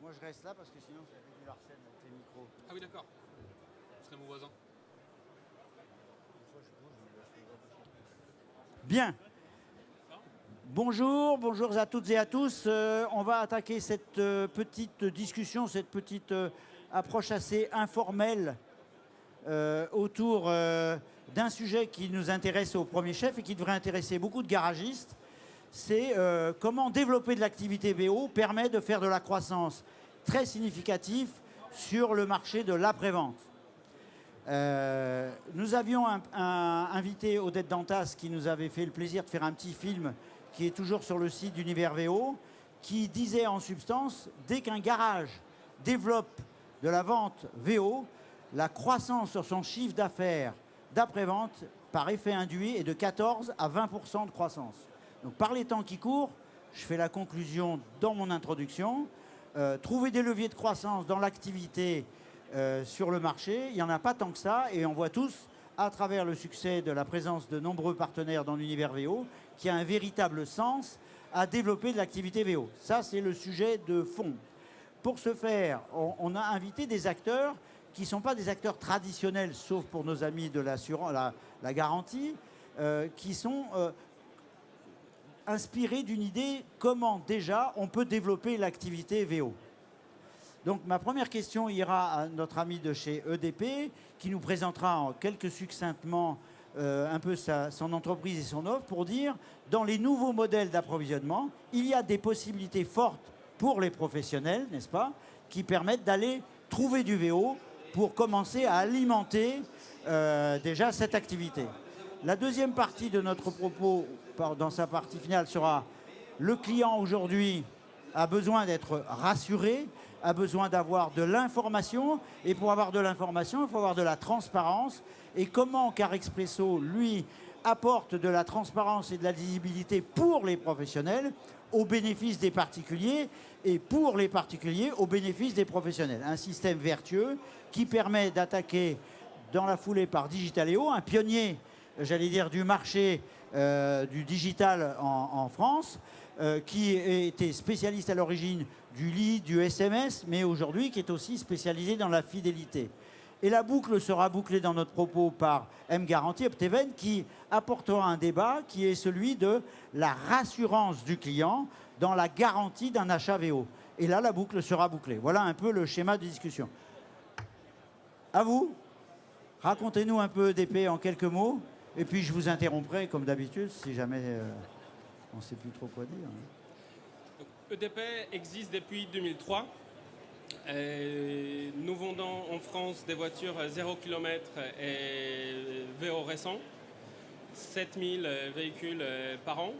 Moi, je reste là parce que sinon, ça fait du Larsen avec les micros. Ah oui, d'accord. Ce serait mon voisin. Bien. Bonjour, bonjour à toutes et à tous. On va attaquer cette petite discussion, cette petite approche assez informelle autour d'un sujet qui nous intéresse au premier chef et qui devrait intéresser beaucoup de garagistes. C'est comment développer de l'activité VO permet de faire de la croissance très significative sur le marché de l'après-vente. Nous avions un invité, Odette Dantas, qui nous avait fait le plaisir de faire un petit film qui est toujours sur le site d'Univers VO, qui disait en substance, dès qu'un garage développe de la vente VO, la croissance sur son chiffre d'affaires d'après-vente, par effet induit, est de 14 à 20% de croissance. Donc par les temps qui courent, je fais la conclusion dans mon introduction, trouver des leviers de croissance dans l'activité sur le marché, il n'y en a pas tant que ça, et on voit tous, à travers le succès de la présence de nombreux partenaires dans l'univers VO, qu'il y a un véritable sens à développer de l'activité VO. Ça, c'est le sujet de fond. Pour ce faire, on a invité des acteurs qui ne sont pas des acteurs traditionnels, sauf pour nos amis de la garantie, qui sont inspirés d'une idée comment déjà on peut développer l'activité VO. Donc ma première question ira à notre ami de chez EDP qui nous présentera en quelques succinctement un peu son entreprise et son offre pour dire dans les nouveaux modèles d'approvisionnement, il y a des possibilités fortes pour les professionnels, n'est-ce pas, qui permettent d'aller trouver du VO pour commencer à alimenter déjà cette activité. La deuxième partie de notre propos, dans sa partie finale, sera le client aujourd'hui a besoin d'être rassuré, a besoin d'avoir de l'information. Et pour avoir de l'information, il faut avoir de la transparence. Et comment Carexpresso, lui, apporte de la transparence et de la lisibilité pour les professionnels au bénéfice des particuliers et pour les particuliers au bénéfice des professionnels. Un système vertueux qui permet d'attaquer dans la foulée par Digitaléo, un pionnier, j'allais dire, du marché du digital en France, qui était spécialiste à l'origine du lead, du SMS, mais aujourd'hui qui est aussi spécialisé dans la fidélité. Et la boucle sera bouclée dans notre propos par M-Garantie Opteven qui apportera un débat qui est celui de la rassurance du client dans la garantie d'un achat VO. Et là, la boucle sera bouclée. Voilà un peu le schéma de discussion. À vous, racontez-nous un peu EDP en quelques mots, et puis je vous interromprai comme d'habitude si jamais on ne sait plus trop quoi dire. Donc, EDP existe depuis 2003. Nous vendons en France des voitures 0 km et VO récents, 7000 véhicules par an.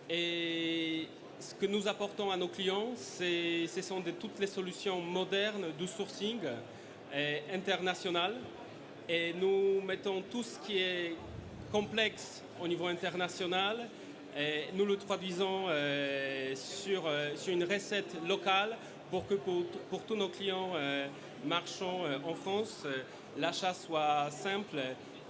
Et ce que nous apportons à nos clients, ce sont toutes les solutions modernes de sourcing international. Et nous mettons tout ce qui est complexe au niveau international. Et nous le traduisons sur une recette locale pour que pour tous nos clients marchands en France, l'achat soit simple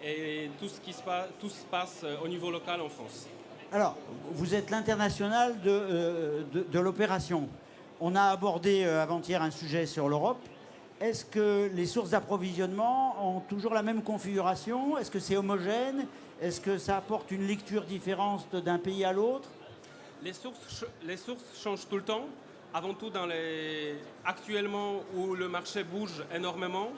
et tout se passe au niveau local en France. Alors, vous êtes l'international de l'opération. On a abordé avant-hier un sujet sur l'Europe. Est-ce que les sources d'approvisionnement ont toujours la même configuration? Est-ce que c'est homogène? Est-ce que ça apporte une lecture différente d'un pays à l'autre? Les sources changent tout le temps. Avant tout, actuellement où le marché bouge énormément,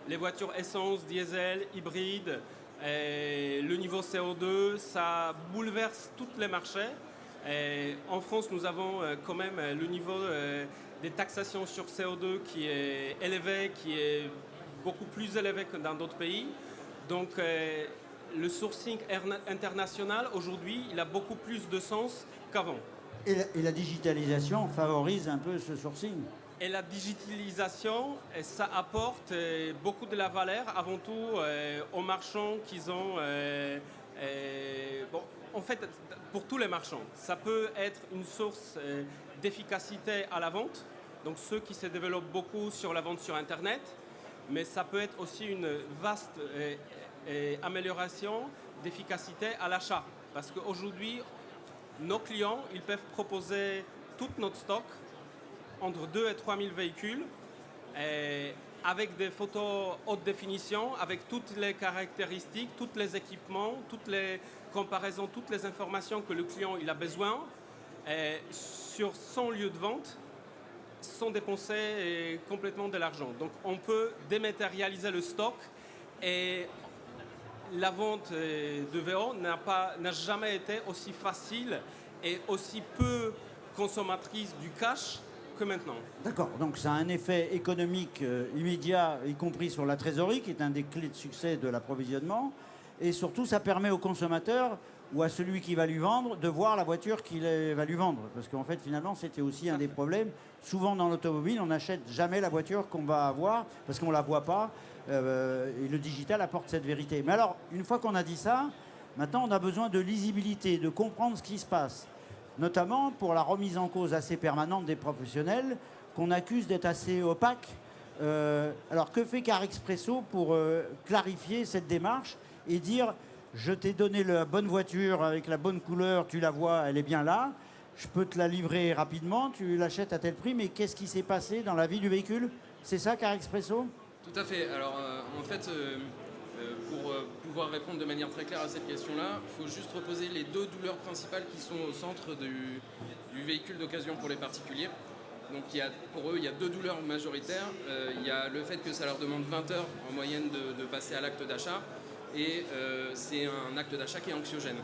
les voitures essence, diesel, hybrides, le niveau CO2, ça bouleverse tous les marchés. Et en France, nous avons quand même le niveau des taxations sur CO2 qui est élevé, qui est beaucoup plus élevé que dans d'autres pays. Donc le sourcing international, aujourd'hui, il a beaucoup plus de sens qu'avant. Et la digitalisation favorise un peu ce sourcing. Et la digitalisation, ça apporte beaucoup de la valeur, avant tout aux marchands qui ont... en fait, pour tous les marchands, ça peut être une source d'efficacité à la vente, donc ceux qui se développent beaucoup sur la vente sur Internet, mais ça peut être aussi une vaste amélioration d'efficacité à l'achat. Parce qu'aujourd'hui, nos clients, ils peuvent proposer tout notre stock entre 2 et 3 000 véhicules, avec des photos haute définition, avec toutes les caractéristiques, tous les équipements, toutes les comparaisons, toutes les informations que le client il a besoin, sur son lieu de vente, sans dépenser complètement de l'argent. Donc on peut dématérialiser le stock et la vente de VO n'a jamais été aussi facile et aussi peu consommatrice du cash que maintenant. D'accord, donc ça a un effet économique immédiat, y compris sur la trésorerie, qui est un des clés de succès de l'approvisionnement. Et surtout, ça permet au consommateur ou à celui qui va lui vendre de voir la voiture qu'il va lui vendre. Parce qu'en fait, finalement, c'était aussi un des problèmes. Souvent, dans l'automobile, on n'achète jamais la voiture qu'on va avoir parce qu'on ne la voit pas. Et le digital apporte cette vérité. Mais alors, une fois qu'on a dit ça, maintenant, on a besoin de lisibilité, de comprendre ce qui se passe. Notamment pour la remise en cause assez permanente des professionnels qu'on accuse d'être assez opaques. Alors, que fait Carexpresso pour clarifier cette démarche et dire « Je t'ai donné la bonne voiture avec la bonne couleur, tu la vois, elle est bien là. Je peux te la livrer rapidement, tu l'achètes à tel prix, mais qu'est-ce qui s'est passé dans la vie du véhicule ?» C'est ça, Carexpresso ? Tout à fait. Alors, en fait, pour pouvoir répondre de manière très claire à cette question-là, il faut juste reposer les deux douleurs principales qui sont au centre du véhicule d'occasion pour les particuliers. Donc, pour eux, il y a deux douleurs majoritaires. Il y a le fait que ça leur demande 20 heures en moyenne de passer à l'acte d'achat. Et c'est un acte d'achat qui est anxiogène.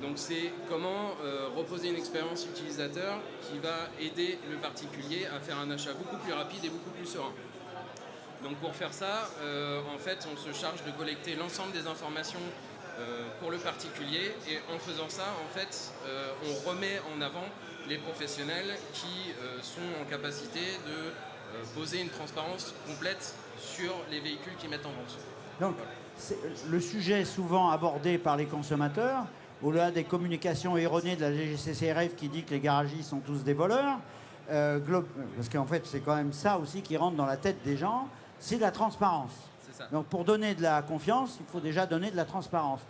Donc c'est comment reposer une expérience utilisateur qui va aider le particulier à faire un achat beaucoup plus rapide et beaucoup plus serein. Donc pour faire ça, en fait, on se charge de collecter l'ensemble des informations pour le particulier et en faisant ça, en fait, on remet en avant les professionnels qui sont en capacité de poser une transparence complète sur les véhicules qu'ils mettent en vente. Donc, le sujet souvent abordé par les consommateurs, au-delà des communications erronées de la DGCCRF qui dit que les garagistes sont tous des voleurs, parce qu'en fait c'est quand même ça aussi qui rentre dans la tête des gens, c'est de la transparence. C'est ça. Donc pour donner de la confiance, il faut déjà donner de la transparence.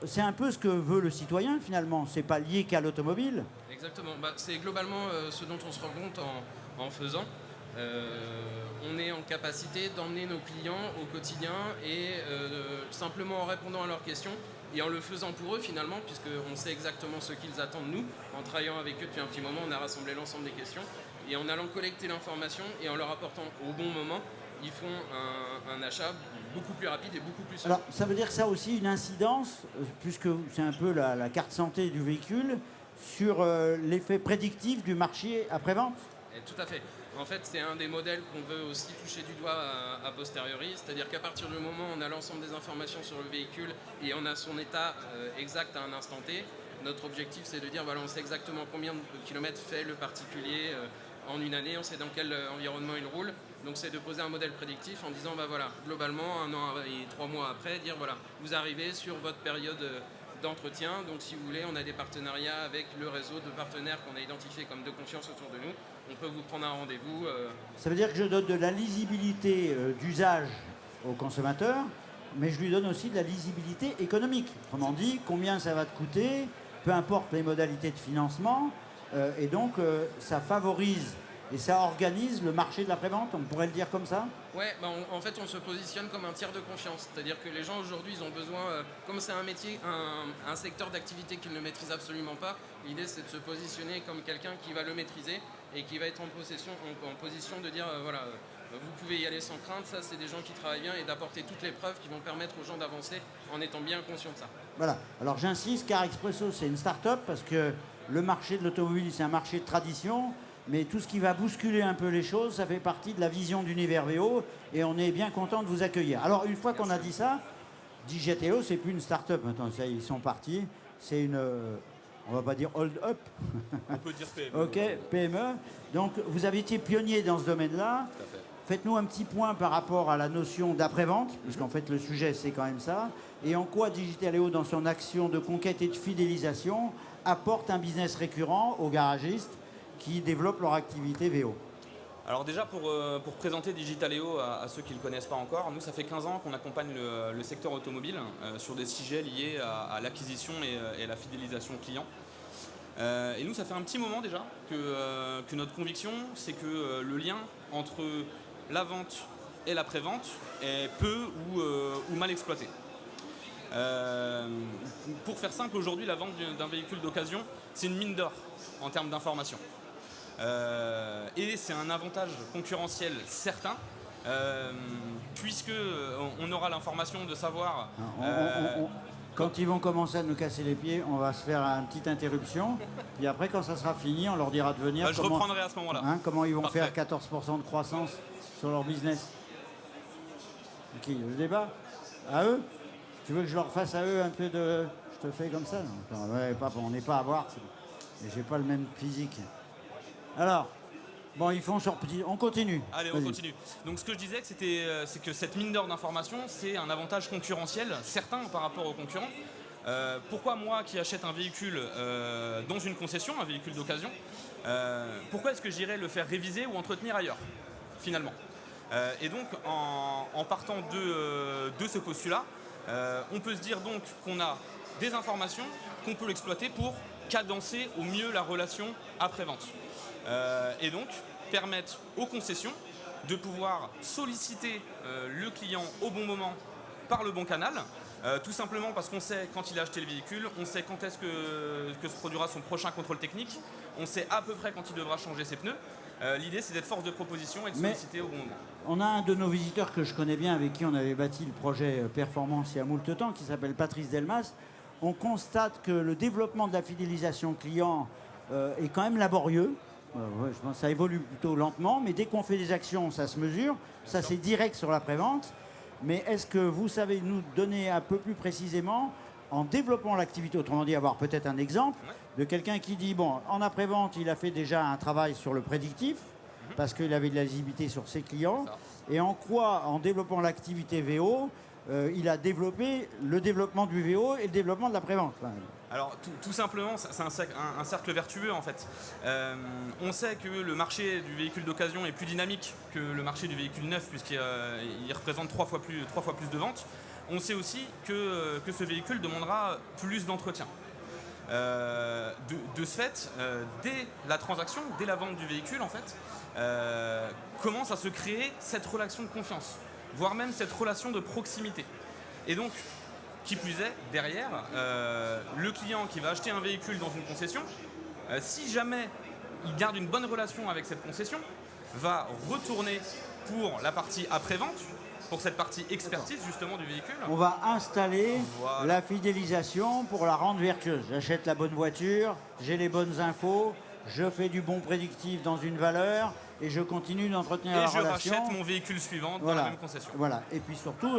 C'est un peu ce que veut le citoyen finalement, c'est pas lié qu'à l'automobile. Exactement, c'est globalement ce dont on se rend compte en faisant. On est en capacité d'emmener nos clients au quotidien et simplement en répondant à leurs questions et en le faisant pour eux finalement, puisqu'on sait exactement ce qu'ils attendent de nous. En travaillant avec eux depuis un petit moment, on a rassemblé l'ensemble des questions et en allant collecter l'information et en leur apportant au bon moment, ils font un achat beaucoup plus rapide et beaucoup plus sûr. Alors ça veut dire que ça a aussi une incidence, puisque c'est un peu la carte santé du véhicule, sur l'effet prédictif du marché après-vente. Tout à fait. En fait, c'est un des modèles qu'on veut aussi toucher du doigt a posteriori, c'est-à-dire qu'à partir du moment où on a l'ensemble des informations sur le véhicule et on a son état exact à un instant T, notre objectif c'est de dire voilà, on sait exactement combien de kilomètres fait le particulier en une année, on sait dans quel environnement il roule. Donc c'est de poser un modèle prédictif en disant bah voilà, globalement 1 an et 3 mois après, dire voilà, vous arrivez sur votre période d'entretien. Donc si vous voulez, on a des partenariats avec le réseau de partenaires qu'on a identifié comme de confiance autour de nous. On peut vous prendre un rendez-vous. Ça veut dire que je donne de la lisibilité d'usage au consommateur, mais je lui donne aussi de la lisibilité économique. Autrement dit, combien ça va te coûter, peu importe les modalités de financement, et donc ça favorise et ça organise le marché de la prévente, on pourrait le dire comme ça ? Ouais, en fait on se positionne comme un tiers de confiance. C'est-à-dire que les gens aujourd'hui ils ont besoin, comme c'est un métier, un secteur d'activité qu'ils ne maîtrisent absolument pas, l'idée c'est de se positionner comme quelqu'un qui va le maîtriser et qui va être en position de dire voilà, vous pouvez y aller sans crainte, ça c'est des gens qui travaillent bien et d'apporter toutes les preuves qui vont permettre aux gens d'avancer en étant bien conscients de ça. Voilà, alors j'insiste, Carexpresso c'est une start-up parce que le marché de l'automobile c'est un marché de tradition. Mais tout ce qui va bousculer un peu les choses, ça fait partie de la vision d'Univers VO et on est bien content de vous accueillir. Alors, une fois qu'on a dit ça, DigiTeo, c'est plus une start-up maintenant. Ça, ils sont partis. C'est une, on va pas dire hold-up. On peut dire PME. Ok, PME. Donc, vous avez été pionnier dans ce domaine-là. Tout à fait. Faites-nous un petit point par rapport à la notion d'après-vente, puisqu'en fait, le sujet, c'est quand même ça. Et en quoi DigiTeo, dans son action de conquête et de fidélisation, apporte un business récurrent aux garagistes qui développent leur activité VO. Alors déjà, pour présenter DigiTeo à ceux qui ne le connaissent pas encore, nous, ça fait 15 ans qu'on accompagne le secteur automobile sur des sujets liés à l'acquisition et à la fidélisation client. Et nous, ça fait un petit moment déjà que notre conviction, c'est que le lien entre la vente et la prévente est peu ou mal exploité. Pour faire simple, aujourd'hui, la vente d'un véhicule d'occasion, c'est une mine d'or en termes d'information. Et c'est un avantage concurrentiel certain, puisque on aura l'information de savoir... Quand ils vont commencer à nous casser les pieds, on va se faire une petite interruption. Puis après, quand ça sera fini, on leur dira de venir. Je reprendrai à ce moment-là. Comment ils vont Parfait. faire 14% de croissance sur leur business. Qui le débat? À eux? Tu veux que je leur fasse à eux un peu de... Je te fais comme ça? Non, ouais, on n'est pas à voir. Et j'ai pas le même physique. Alors, bon, ils font sur petit... On continue. Allez, on continue. Donc ce que je disais, c'est que cette mine d'or d'information, c'est un avantage concurrentiel certain par rapport aux concurrents. Pourquoi moi qui achète un véhicule dans une concession, un véhicule d'occasion, pourquoi est-ce que j'irais le faire réviser ou entretenir ailleurs, finalement? Et donc, en partant de ce postulat, on peut se dire donc qu'on a des informations, qu'on peut l'exploiter pour cadencer au mieux la relation après-vente. Et donc permettre aux concessions de pouvoir solliciter le client au bon moment par le bon canal, tout simplement parce qu'on sait quand il a acheté le véhicule, on sait quand est-ce que se produira son prochain contrôle technique, on sait à peu près quand il devra changer ses pneus. L'idée, c'est d'être force de proposition et de solliciter au bon moment. On a un de nos visiteurs que je connais bien, avec qui on avait bâti le projet Performance il y a moult temps, qui s'appelle Patrice Delmas. On constate que le développement de la fidélisation client est quand même laborieux. Je pense que ça évolue plutôt lentement, mais dès qu'on fait des actions, ça se mesure. Ça, c'est direct sur la prévente. Mais est-ce que vous savez nous donner un peu plus précisément, en développant l'activité, autrement dit, avoir peut-être un exemple de quelqu'un qui dit, bon, en après-vente, il a fait déjà un travail sur le prédictif, parce qu'il avait de la visibilité sur ses clients, et en quoi, en développant l'activité VO, il a développé le développement du VO et le développement de la prévente. Alors tout simplement, c'est un cercle vertueux en fait. On sait que le marché du véhicule d'occasion est plus dynamique que le marché du véhicule neuf puisqu'il représente 3 fois plus de ventes. On sait aussi que ce véhicule demandera plus d'entretien. De ce fait, dès la transaction, dès la vente du véhicule en fait, commence à se créer cette relation de confiance, voire même cette relation de proximité. Et donc, qui plus est, derrière, le client qui va acheter un véhicule dans une concession, si jamais il garde une bonne relation avec cette concession, va retourner pour la partie après-vente, pour cette partie expertise justement du véhicule. On va installer la fidélisation pour la rendre vertueuse. J'achète la bonne voiture, j'ai les bonnes infos, je fais du bon prédictif dans une valeur et je continue d'entretenir la relation. Et je rachète mon véhicule suivant dans la même concession. Voilà. Et puis surtout,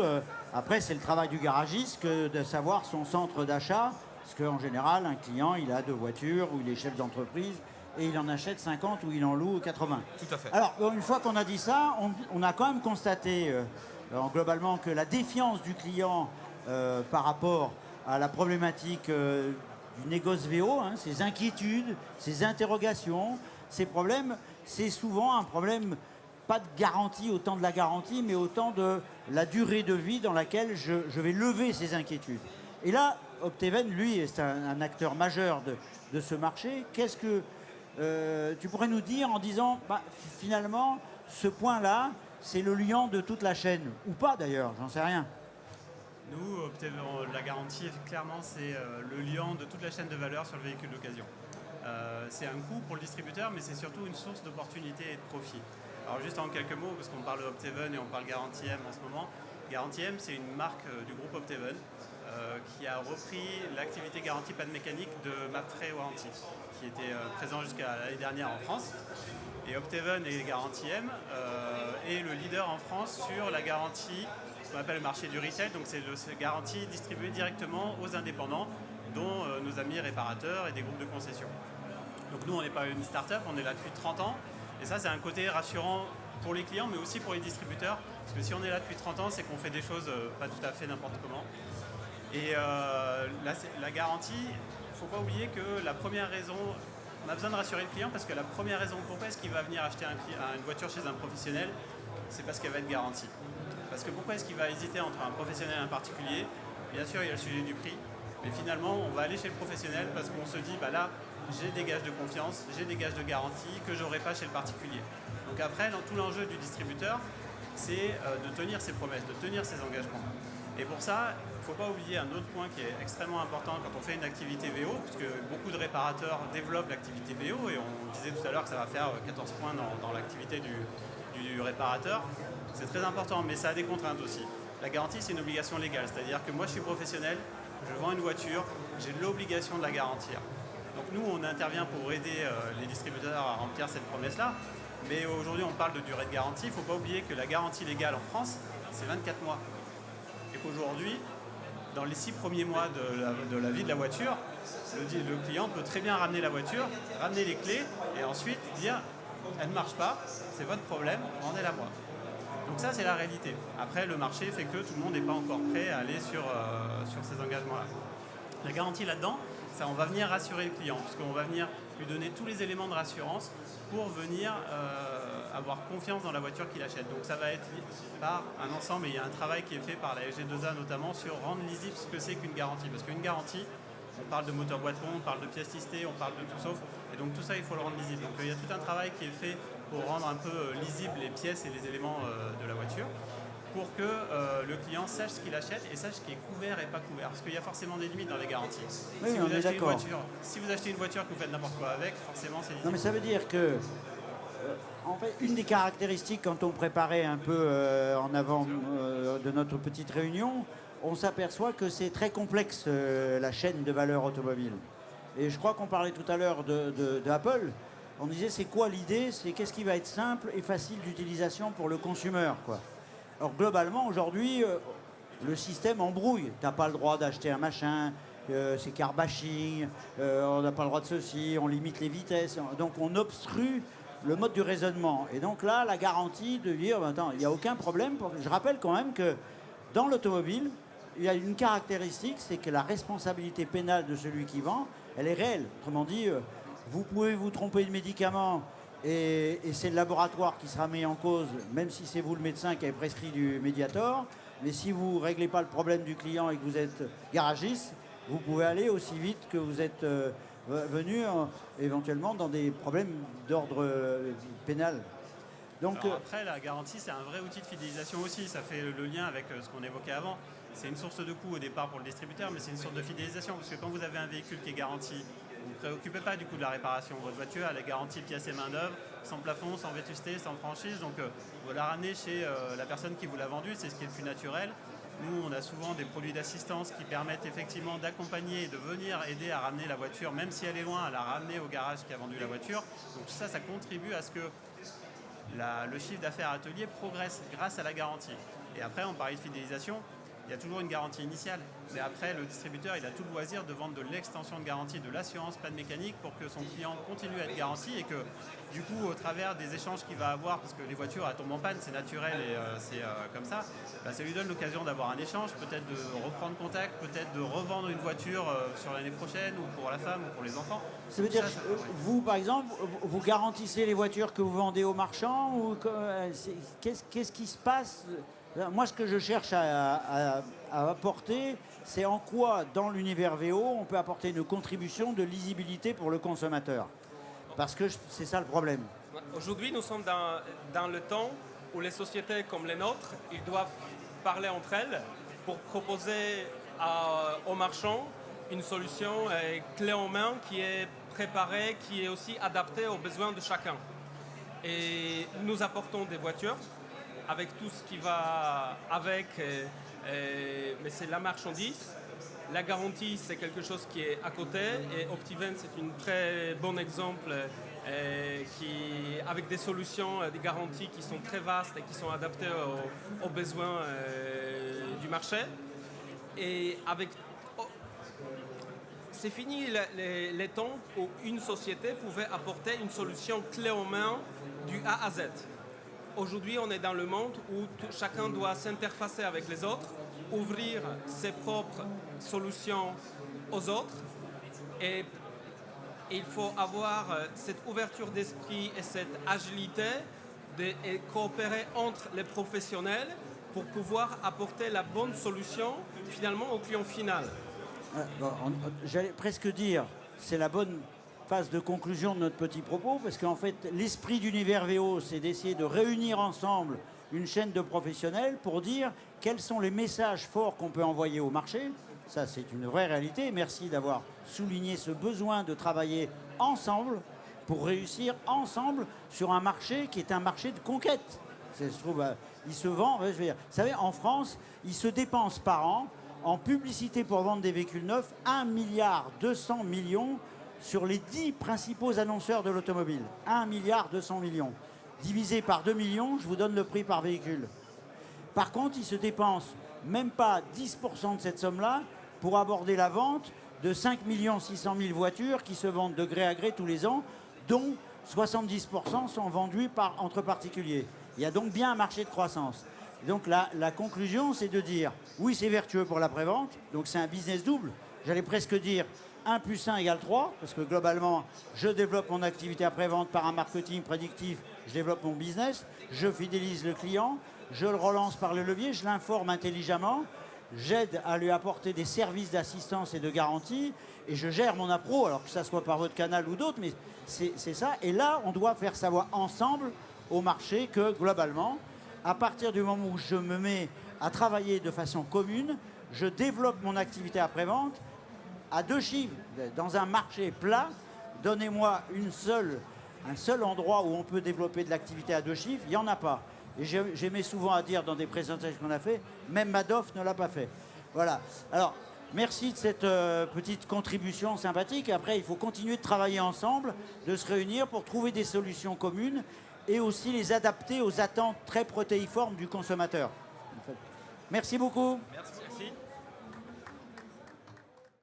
après, c'est le travail du garagiste que de savoir son centre d'achat. Parce qu'en général, un client, il a 2 voitures ou il est chef d'entreprise et il en achète 50 ou il en loue 80. Tout à fait. Alors, une fois qu'on a dit ça, on a quand même constaté globalement que la défiance du client par rapport à la problématique du négoce VO, ses inquiétudes, ses interrogations, ses problèmes, c'est souvent un problème, pas de garantie, autant de la garantie, mais autant de la durée de vie dans laquelle je vais lever ces inquiétudes. Et là, Opteven, lui, c'est un acteur majeur de ce marché. Qu'est-ce que tu pourrais nous dire en disant, finalement, ce point-là, c'est le liant de toute la chaîne, ou pas d'ailleurs, j'en sais rien. Nous, la garantie, clairement, c'est le liant de toute la chaîne de valeur sur le véhicule d'occasion. C'est un coût pour le distributeur, mais c'est surtout une source d'opportunité et de profit. Alors juste en quelques mots, parce qu'on parle Opteven et on parle Garantie M en ce moment. Garantie M, c'est une marque du groupe Opteven qui a repris l'activité garantie panne mécanique de Mapfre Warranty, qui était présent jusqu'à l'année dernière en France. Et Opteven et Garantie M est le leader en France sur la garantie, ce qu'on appelle le marché du retail, donc c'est garantie distribuée directement aux indépendants, dont nos amis réparateurs et des groupes de concession. Donc nous, on n'est pas une start-up, on est là depuis 30 ans. Et ça, c'est un côté rassurant pour les clients, mais aussi pour les distributeurs. Parce que si on est là depuis 30 ans, c'est qu'on fait des choses pas tout à fait n'importe comment. Et la garantie, il ne faut pas oublier que la première raison, on a besoin de rassurer le client, parce que la première raison pourquoi est-ce qu'il va venir acheter une voiture chez un professionnel, c'est parce qu'elle va être garantie. Parce que pourquoi est-ce qu'il va hésiter entre un professionnel et un particulier? Bien sûr, il y a le sujet du prix. Mais finalement, on va aller chez le professionnel parce qu'on se dit, là, j'ai des gages de confiance, j'ai des gages de garantie que j'aurais pas chez le particulier. Donc après, dans tout l'enjeu du distributeur, c'est de tenir ses promesses, de tenir ses engagements. Et pour ça, il ne faut pas oublier un autre point qui est extrêmement important quand on fait une activité VO, parce que beaucoup de réparateurs développent l'activité VO, et on disait tout à l'heure que ça va faire 14 points dans l'activité du réparateur. C'est très important, mais ça a des contraintes aussi. La garantie, c'est une obligation légale, c'est-à-dire que moi je suis professionnel, je vends une voiture, j'ai l'obligation de la garantir. Donc nous, on intervient pour aider les distributeurs à remplir cette promesse-là, mais aujourd'hui on parle de durée de garantie. Il ne faut pas oublier que la garantie légale en France, c'est 24 mois. Et qu'aujourd'hui, dans les 6 premiers mois de la vie de la voiture, le client peut très bien ramener la voiture, ramener les clés, et ensuite dire « elle ne marche pas, c'est votre problème, rendez-la moi ». Donc ça, c'est la réalité. Après, le marché fait que tout le monde n'est pas encore prêt à aller sur ces engagements-là. La garantie là-dedans, ça, on va venir rassurer le client, parce qu'on va venir lui donner tous les éléments de rassurance pour venir avoir confiance dans la voiture qu'il achète. Donc ça va être par un ensemble, et il y a un travail qui est fait par la SG2A notamment sur rendre lisible ce que c'est qu'une garantie. Parce qu'une garantie, on parle de moteur boîte on parle de pièces listées, on parle de tout sauf, et donc tout ça, il faut le rendre lisible. Donc il y a tout un travail qui est fait pour rendre un peu lisible les pièces et les éléments de la voiture, pour que le client sache ce qu'il achète et sache ce qui est couvert et pas couvert. Parce qu'il y a forcément des limites dans les garanties. Oui, Si vous achetez une voiture que vous faites n'importe quoi avec, forcément c'est lisible. Non, mais ça veut dire que, en fait, une des caractéristiques, quand on préparait un peu en avant de notre petite réunion, on s'aperçoit que c'est très complexe la chaîne de valeur automobile. Et je crois qu'on parlait tout à l'heure d'Apple. On disait c'est quoi l'idée? C'est qu'est-ce qui va être simple et facile d'utilisation pour le consommateur, quoi. Alors globalement aujourd'hui, le système embrouille. Tu n'as pas le droit d'acheter un machin, c'est car bashing, on n'a pas le droit de ceci, on limite les vitesses. Donc on obstrue le mode du raisonnement. Et donc là, la garantie de dire, attends, il n'y a aucun problème. Je rappelle quand même que dans l'automobile, il y a une caractéristique, c'est que la responsabilité pénale de celui qui vend, elle est réelle. Autrement dit, vous pouvez vous tromper de médicament et c'est le laboratoire qui sera mis en cause, même si c'est vous le médecin qui avez prescrit du Mediator. Mais si vous ne réglez pas le problème du client et que vous êtes garagiste, vous pouvez aller aussi vite que vous êtes venu éventuellement dans des problèmes d'ordre pénal. Donc, alors après, la garantie, c'est un vrai outil de fidélisation aussi. Ça fait le lien avec ce qu'on évoquait avant. C'est une source de coût au départ pour le distributeur, mais c'est une source de fidélisation. Parce que quand vous avez un véhicule qui est garanti, vous ne vous préoccupez pas du coût de la réparation. Votre voiture, elle est garantie pièces et main-d'œuvre, sans plafond, sans vétusté, sans franchise. Donc, vous la ramenez chez la personne qui vous l'a vendue, c'est ce qui est le plus naturel. Nous, on a souvent des produits d'assistance qui permettent effectivement d'accompagner et de venir aider à ramener la voiture, même si elle est loin, à la ramener au garage qui a vendu la voiture. Donc tout ça, ça contribue à ce que le chiffre d'affaires atelier progresse grâce à la garantie. Et après, on parlait de fidélisation, il y a toujours une garantie initiale. Mais après, le distributeur, il a tout le loisir de vendre de l'extension de garantie, de l'assurance panne mécanique pour que son client continue à être garanti et que, du coup, au travers des échanges qu'il va avoir, parce que les voitures, elles tombent en panne, c'est naturel et c'est comme ça, bah, ça lui donne l'occasion d'avoir un échange, peut-être de reprendre contact, peut-être de revendre une voiture sur l'année prochaine ou pour la femme ou pour les enfants. ça veut dire, vous, par exemple, vous garantissez les voitures que vous vendez aux marchands ou qu'est-ce qui se passe? Moi, ce que je cherche à apporter, c'est en quoi, dans l'univers VO, on peut apporter une contribution de lisibilité pour le consommateur. Parce que c'est ça le problème. Aujourd'hui, nous sommes dans le temps où les sociétés comme les nôtres, ils doivent parler entre elles pour proposer aux marchands une solution clé en main qui est préparée, qui est aussi adaptée aux besoins de chacun. Et nous apportons des voitures avec tout ce qui va avec, mais c'est la marchandise. La garantie, c'est quelque chose qui est à côté, et Optiven, c'est un très bon exemple avec des solutions, des garanties qui sont très vastes et qui sont adaptées aux besoins du marché. Et c'est fini les temps où une société pouvait apporter une solution clé en main du A à Z. Aujourd'hui, on est dans le monde où chacun doit s'interfacer avec les autres, ouvrir ses propres solutions aux autres. Et il faut avoir cette ouverture d'esprit et cette agilité et coopérer entre les professionnels pour pouvoir apporter la bonne solution finalement au client final. J'allais presque dire, c'est la bonne phase de conclusion de notre petit propos, parce qu'en fait, l'esprit d'Univers VO, c'est d'essayer de réunir ensemble une chaîne de professionnels pour dire quels sont les messages forts qu'on peut envoyer au marché. Ça, c'est une vraie réalité. Merci d'avoir souligné ce besoin de travailler ensemble pour réussir ensemble sur un marché qui est un marché de conquête. Je trouve, il se vend, je veux dire, vous savez, en France, il se dépense par an en publicité pour vendre des véhicules neufs 1,2 milliard sur les 10 principaux annonceurs de l'automobile. 1,2 milliard. Divisé par 2 millions, je vous donne le prix par véhicule. Par contre, il se dépense même pas 10% de cette somme-là pour aborder la vente de 5 600 000 voitures qui se vendent de gré à gré tous les ans, dont 70% sont vendus entre particuliers. Il y a donc bien un marché de croissance. Donc la conclusion, c'est de dire, oui, c'est vertueux pour la prévente, donc c'est un business double. J'allais presque dire 1 + 1 = 3, parce que globalement, je développe mon activité après-vente par un marketing prédictif, je développe mon business, je fidélise le client, je le relance par le levier, je l'informe intelligemment, j'aide à lui apporter des services d'assistance et de garantie, et je gère mon appro, alors que ça soit par votre canal ou d'autres, mais c'est ça. Et là, on doit faire savoir ensemble au marché que, globalement, à partir du moment où je me mets à travailler de façon commune, je développe mon activité après-vente à 2 chiffres. Dans un marché plat, donnez-moi un seul endroit où on peut développer de l'activité à 2 chiffres, il n'y en a pas. Et j'aimais souvent à dire dans des présentations qu'on a fait, même Madoff ne l'a pas fait. Voilà. Alors, merci de cette petite contribution sympathique. Après, il faut continuer de travailler ensemble, de se réunir pour trouver des solutions communes et aussi les adapter aux attentes très protéiformes du consommateur. Merci beaucoup. Merci.